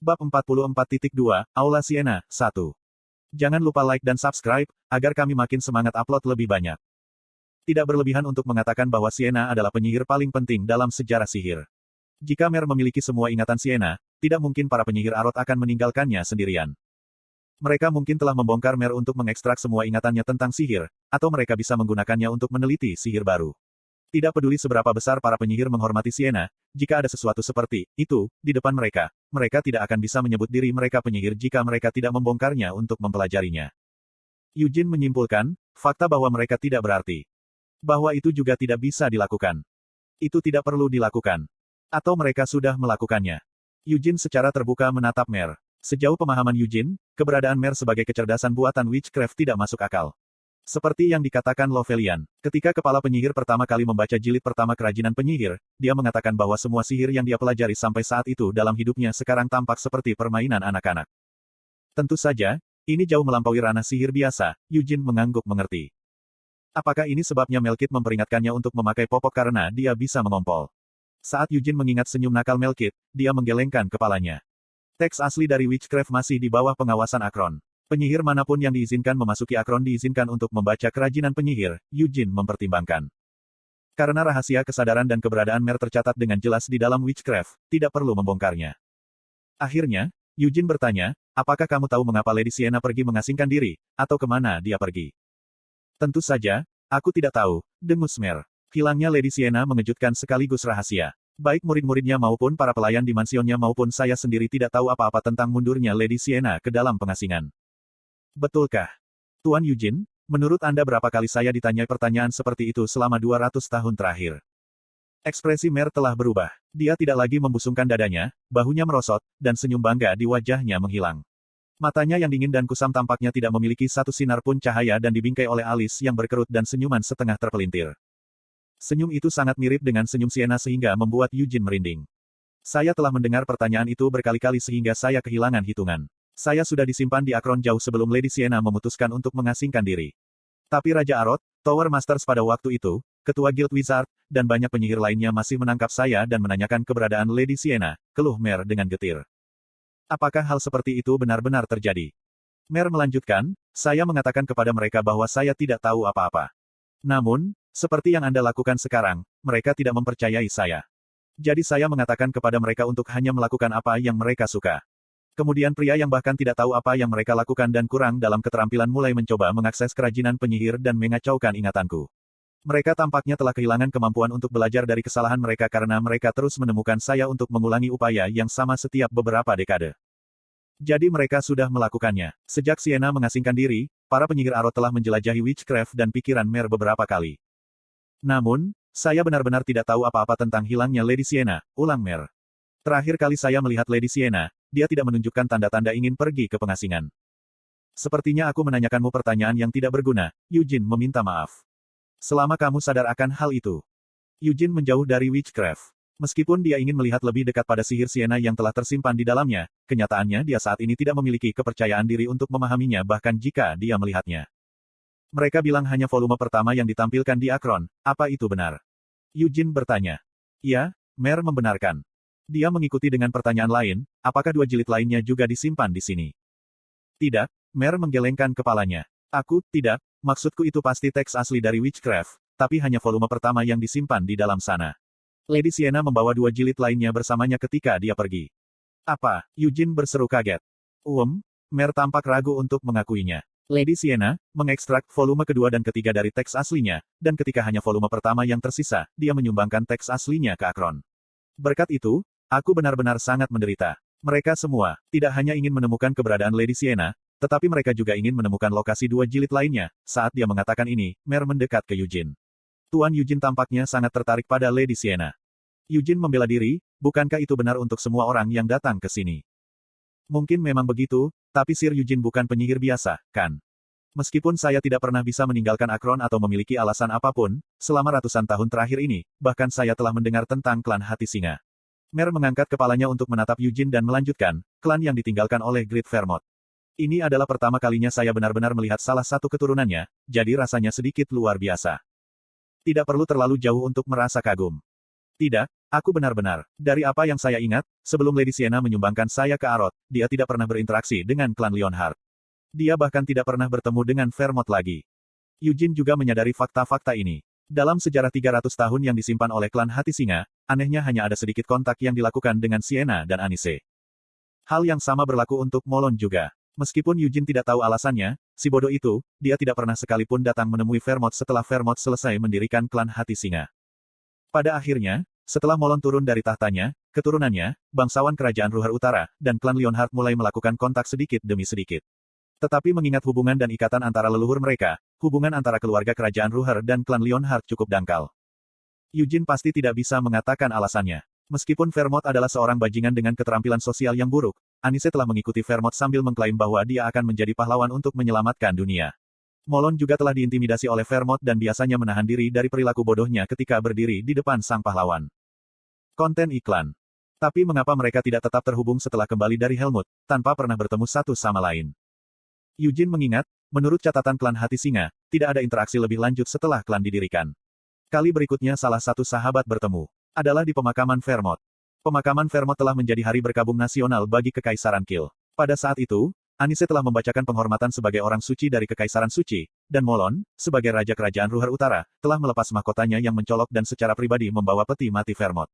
Bab 44.2, Aula Siena, 1. Jangan lupa like dan subscribe, agar kami makin semangat upload lebih banyak. Tidak berlebihan untuk mengatakan bahwa Siena adalah penyihir paling penting dalam sejarah sihir. Jika Mer memiliki semua ingatan Siena, tidak mungkin para penyihir Arot akan meninggalkannya sendirian. Mereka mungkin telah membongkar Mer untuk mengekstrak semua ingatannya tentang sihir, atau mereka bisa menggunakannya untuk meneliti sihir baru. Tidak peduli seberapa besar para penyihir menghormati Siena, jika ada sesuatu seperti itu di depan mereka, mereka tidak akan bisa menyebut diri mereka penyihir jika mereka tidak membongkarnya untuk mempelajarinya. Eugene menyimpulkan, fakta bahwa mereka tidak berarti. Bahwa itu juga tidak bisa dilakukan. Itu tidak perlu dilakukan. Atau mereka sudah melakukannya. Eugene secara terbuka menatap Mer. Sejauh pemahaman Eugene, keberadaan Mer sebagai kecerdasan buatan witchcraft tidak masuk akal. Seperti yang dikatakan Lovelian, ketika kepala penyihir pertama kali membaca jilid pertama kerajinan penyihir, dia mengatakan bahwa semua sihir yang dia pelajari sampai saat itu dalam hidupnya sekarang tampak seperti permainan anak-anak. Tentu saja, ini jauh melampaui ranah sihir biasa, Eugene mengangguk mengerti. Apakah ini sebabnya Melkit memperingatkannya untuk memakai popok karena dia bisa mengompol? Saat Eugene mengingat senyum nakal Melkit, dia menggelengkan kepalanya. Teks asli dari witchcraft masih di bawah pengawasan Akron. Penyihir manapun yang diizinkan memasuki Akron diizinkan untuk membaca kerajinan penyihir, Eugene mempertimbangkan. Karena rahasia kesadaran dan keberadaan Mer tercatat dengan jelas di dalam witchcraft, tidak perlu membongkarnya. Akhirnya, Eugene bertanya, apakah kamu tahu mengapa Lady Siena pergi mengasingkan diri, atau kemana dia pergi? Tentu saja, aku tidak tahu, dengus Mer. Hilangnya Lady Siena mengejutkan sekaligus rahasia. Baik murid-muridnya maupun para pelayan di mansionnya maupun saya sendiri tidak tahu apa-apa tentang mundurnya Lady Siena ke dalam pengasingan. Betulkah? Tuan Eugene, menurut Anda berapa kali saya ditanyai pertanyaan seperti itu selama 200 tahun terakhir? Ekspresi Mer telah berubah. Dia tidak lagi membusungkan dadanya, bahunya merosot, dan senyum bangga di wajahnya menghilang. Matanya yang dingin dan kusam tampaknya tidak memiliki satu sinar pun cahaya dan dibingkai oleh alis yang berkerut dan senyuman setengah terpelintir. Senyum itu sangat mirip dengan senyum Siena sehingga membuat Eugene merinding. Saya telah mendengar pertanyaan itu berkali-kali sehingga saya kehilangan hitungan. Saya sudah disimpan di Akron jauh sebelum Lady Siena memutuskan untuk mengasingkan diri. Tapi Raja Arot, Tower Masters pada waktu itu, Ketua Guild Wizard, dan banyak penyihir lainnya masih menangkap saya dan menanyakan keberadaan Lady Siena, keluh Mer dengan getir. Apakah hal seperti itu benar-benar terjadi? Mer melanjutkan, saya mengatakan kepada mereka bahwa saya tidak tahu apa-apa. Namun, seperti yang Anda lakukan sekarang, mereka tidak mempercayai saya. Jadi saya mengatakan kepada mereka untuk hanya melakukan apa yang mereka suka. Kemudian pria yang bahkan tidak tahu apa yang mereka lakukan dan kurang dalam keterampilan mulai mencoba mengakses kerajinan penyihir dan mengacaukan ingatanku. Mereka tampaknya telah kehilangan kemampuan untuk belajar dari kesalahan mereka karena mereka terus menemukan saya untuk mengulangi upaya yang sama setiap beberapa dekade. Jadi mereka sudah melakukannya. Sejak Siena mengasingkan diri, para penyihir Arot telah menjelajahi witchcraft dan pikiran Mer beberapa kali. Namun, saya benar-benar tidak tahu apa-apa tentang hilangnya Lady Siena, ulang Mer. Terakhir kali saya melihat Lady Siena, dia tidak menunjukkan tanda-tanda ingin pergi ke pengasingan. Sepertinya aku menanyakanmu pertanyaan yang tidak berguna, Eugene meminta maaf. Selama kamu sadar akan hal itu. Eugene menjauh dari witchcraft. Meskipun dia ingin melihat lebih dekat pada sihir Siena yang telah tersimpan di dalamnya, kenyataannya dia saat ini tidak memiliki kepercayaan diri untuk memahaminya bahkan jika dia melihatnya. Mereka bilang hanya volume pertama yang ditampilkan di Akron, apa itu benar? Eugene bertanya. Ya, Mer membenarkan. Dia mengikuti dengan pertanyaan lain, apakah dua jilid lainnya juga disimpan di sini? Tidak, Mer menggelengkan kepalanya. Aku, tidak, maksudku itu pasti teks asli dari witchcraft, tapi hanya volume pertama yang disimpan di dalam sana. Lady Siena membawa dua jilid lainnya bersamanya ketika dia pergi. Apa? Eugene berseru kaget. Mer tampak ragu untuk mengakuinya. Lady Siena mengekstrak volume kedua dan ketiga dari teks aslinya, dan ketika hanya volume pertama yang tersisa, dia menyumbangkan teks aslinya ke Akron. Berkat itu, aku benar-benar sangat menderita. Mereka semua tidak hanya ingin menemukan keberadaan Lady Siena, tetapi mereka juga ingin menemukan lokasi dua jilid lainnya. Saat dia mengatakan ini, Mer mendekat ke Eugene. Tuan Eugene tampaknya sangat tertarik pada Lady Siena. Eugene membela diri, bukankah itu benar untuk semua orang yang datang ke sini? Mungkin memang begitu, tapi Sir Eugene bukan penyihir biasa, kan? Meskipun saya tidak pernah bisa meninggalkan Akron atau memiliki alasan apapun, selama ratusan tahun terakhir ini, bahkan saya telah mendengar tentang klan Hati Singa. Mer mengangkat kepalanya untuk menatap Eugene dan melanjutkan, klan yang ditinggalkan oleh Great Vermont. Ini adalah pertama kalinya saya benar-benar melihat salah satu keturunannya, jadi rasanya sedikit luar biasa. Tidak perlu terlalu jauh untuk merasa kagum. Tidak, Aku benar-benar. Dari apa yang saya ingat, sebelum Lady Sienna menyumbangkan saya ke Arot, dia tidak pernah berinteraksi dengan klan Leonhardt. Dia bahkan tidak pernah bertemu dengan Vermont lagi. Eugene juga menyadari fakta-fakta ini. Dalam sejarah 300 tahun yang disimpan oleh klan Hati Singa, anehnya hanya ada sedikit kontak yang dilakukan dengan Sienna dan Anise. Hal yang sama berlaku untuk Molon juga. Meskipun Eugene tidak tahu alasannya, si bodoh itu, dia tidak pernah sekalipun datang menemui Vermont setelah Vermont selesai mendirikan klan Hati Singa. Pada akhirnya, setelah Molon turun dari tahtanya, keturunannya, bangsawan kerajaan Ruher Utara, dan klan Leonhardt mulai melakukan kontak sedikit demi sedikit. Tetapi mengingat hubungan dan ikatan antara leluhur mereka, hubungan antara keluarga kerajaan Ruher dan klan Leonhardt cukup dangkal. Eugene pasti tidak bisa mengatakan alasannya. Meskipun Vermont adalah seorang bajingan dengan keterampilan sosial yang buruk, Anise telah mengikuti Vermont sambil mengklaim bahwa dia akan menjadi pahlawan untuk menyelamatkan dunia. Molon juga telah diintimidasi oleh Vermont dan biasanya menahan diri dari perilaku bodohnya ketika berdiri di depan sang pahlawan. Konten iklan. Tapi mengapa mereka tidak tetap terhubung setelah kembali dari Helmut, tanpa pernah bertemu satu sama lain? Eugene mengingat, menurut catatan klan Hati Singa, tidak ada interaksi lebih lanjut setelah klan didirikan. Kali berikutnya salah satu sahabat bertemu adalah di pemakaman Vermont. Pemakaman Vermont telah menjadi hari berkabung nasional bagi Kekaisaran Kiel. Pada saat itu, Anise telah membacakan penghormatan sebagai orang suci dari Kekaisaran Suci, dan Molon, sebagai Raja Kerajaan Ruher Utara, telah melepas mahkotanya yang mencolok dan secara pribadi membawa peti mati Vermont.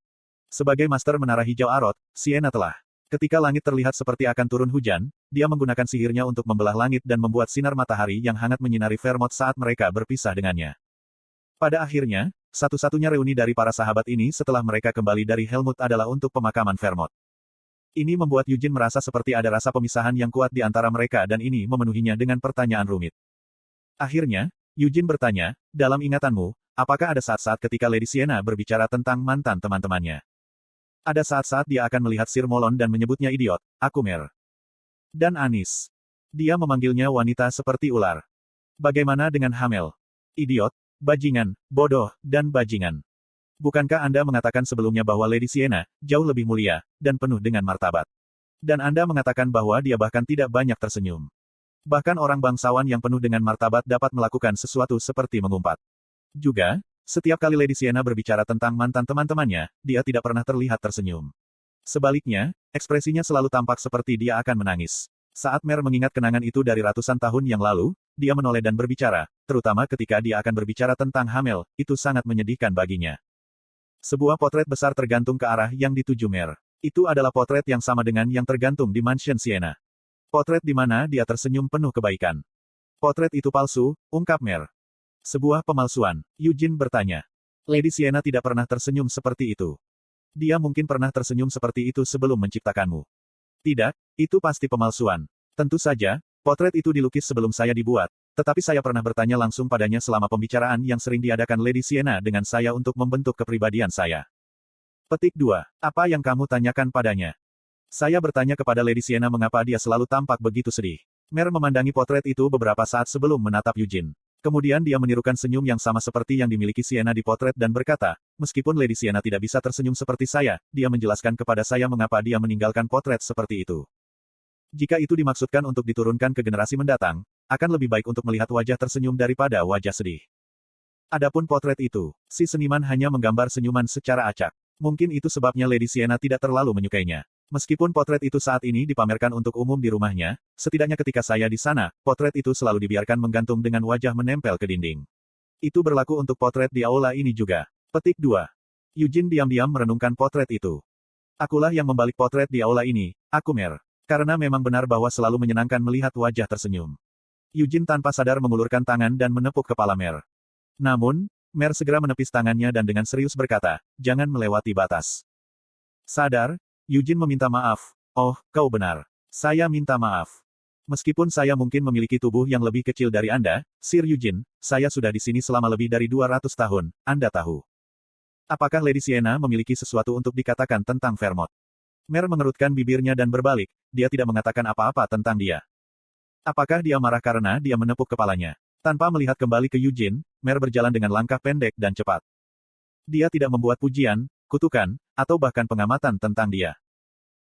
Sebagai Master Menara Hijau Arot, Sienna telah. Ketika langit terlihat seperti akan turun hujan, dia menggunakan sihirnya untuk membelah langit dan membuat sinar matahari yang hangat menyinari Vermont saat mereka berpisah dengannya. Pada akhirnya, satu-satunya reuni dari para sahabat ini setelah mereka kembali dari Helmut adalah untuk pemakaman Vermont. Ini membuat Eugene merasa seperti ada rasa pemisahan yang kuat di antara mereka dan ini memenuhinya dengan pertanyaan rumit. Akhirnya, Eugene bertanya, dalam ingatanmu, apakah ada saat-saat ketika Lady Sienna berbicara tentang mantan teman-temannya? Ada saat-saat dia akan melihat Sir Molon dan menyebutnya idiot, Akumer. Dan Anis. Dia memanggilnya wanita seperti ular. Bagaimana dengan Hamel? Idiot, bajingan, bodoh, dan bajingan. Bukankah Anda mengatakan sebelumnya bahwa Lady Sienna jauh lebih mulia dan penuh dengan martabat? Dan Anda mengatakan bahwa dia bahkan tidak banyak tersenyum. Bahkan orang bangsawan yang penuh dengan martabat dapat melakukan sesuatu seperti mengumpat. Juga, setiap kali Lady Sienna berbicara tentang mantan teman-temannya, dia tidak pernah terlihat tersenyum. Sebaliknya, ekspresinya selalu tampak seperti dia akan menangis. Saat Mer mengingat kenangan itu dari ratusan tahun yang lalu, dia menoleh dan berbicara, terutama ketika dia akan berbicara tentang Hamel, itu sangat menyedihkan baginya. Sebuah potret besar tergantung ke arah yang dituju Mer. Itu adalah potret yang sama dengan yang tergantung di Mansion Sienna. Potret di mana dia tersenyum penuh kebaikan. Potret itu palsu, ungkap Mer. Sebuah pemalsuan, Eugene bertanya. Lady Sienna tidak pernah tersenyum seperti itu. Dia mungkin pernah tersenyum seperti itu sebelum menciptakanmu. Tidak, itu pasti pemalsuan. Tentu saja, potret itu dilukis sebelum saya dibuat, tetapi saya pernah bertanya langsung padanya selama pembicaraan yang sering diadakan Lady Sienna dengan saya untuk membentuk kepribadian saya. Petik 2. Apa yang kamu tanyakan padanya? Saya bertanya kepada Lady Sienna mengapa dia selalu tampak begitu sedih. Mer memandangi potret itu beberapa saat sebelum menatap Eugene. Kemudian dia menirukan senyum yang sama seperti yang dimiliki Sienna di potret dan berkata, meskipun Lady Sienna tidak bisa tersenyum seperti saya, dia menjelaskan kepada saya mengapa dia meninggalkan potret seperti itu. Jika itu dimaksudkan untuk diturunkan ke generasi mendatang, akan lebih baik untuk melihat wajah tersenyum daripada wajah sedih. Adapun potret itu, si seniman hanya menggambar senyuman secara acak. Mungkin itu sebabnya Lady Sienna tidak terlalu menyukainya. Meskipun potret itu saat ini dipamerkan untuk umum di rumahnya, setidaknya ketika saya di sana, potret itu selalu dibiarkan menggantung dengan wajah menempel ke dinding. Itu berlaku untuk potret di aula ini juga. Petik 2. Eugene diam-diam merenungkan potret itu. Akulah yang membalik potret di aula ini, Akumer. Karena memang benar bahwa selalu menyenangkan melihat wajah tersenyum. Eugene tanpa sadar mengulurkan tangan dan menepuk kepala Mer. Namun, Mer segera menepis tangannya dan dengan serius berkata, jangan melewati batas. Sadar, Eugene meminta maaf. Oh, kau benar. Saya minta maaf. Meskipun saya mungkin memiliki tubuh yang lebih kecil dari Anda, Sir Eugene, saya sudah di sini selama lebih dari 200 tahun, Anda tahu. Apakah Lady Sienna memiliki sesuatu untuk dikatakan tentang Vermont? Mer mengerutkan bibirnya dan berbalik, dia tidak mengatakan apa-apa tentang dia. Apakah dia marah karena dia menepuk kepalanya? Tanpa melihat kembali ke Eugene, Mer berjalan dengan langkah pendek dan cepat. Dia tidak membuat pujian, kutukan, atau bahkan pengamatan tentang dia.